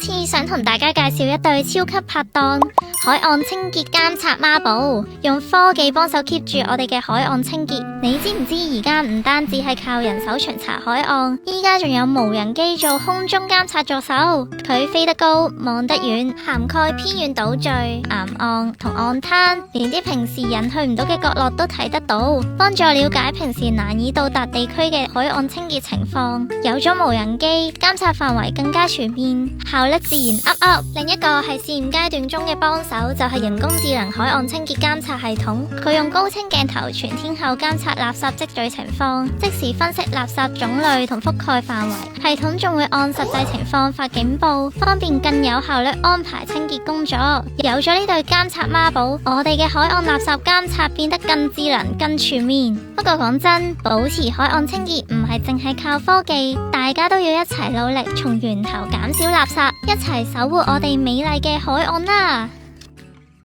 次想同大家介紹一對超級拍檔——海岸清潔監察孖寶，用科技幫手 keep 住我哋嘅海岸清潔。你知唔知而家唔單止係靠人手巡查海岸，依家仲有無人機做空中監察助手，佢飛得高，望得遠，涵蓋偏遠島嶼、岩岸同岸灘，連啲平時人去唔到嘅角落都睇得到，幫助了解平時難以到達地區嘅海岸清潔情況。有咗無人機，監察範圍更加全面，效率自然 up。另一個係試驗階段中嘅幫手，就係人工智能海岸清潔監察系統。佢用高清鏡頭全天候監察垃圾積聚情況，即時分析垃圾種類同覆蓋範圍。系統仲會按實際情況發警報，方便更有效率安排清潔工作。有咗呢對監察孖寶，我哋嘅海岸垃圾監察變得更智能、更全面。不過講真，保持海岸清潔唔係淨係靠科技，大家都要一齊努力，從源頭減少垃圾，一齊守護我哋美麗嘅海岸啦！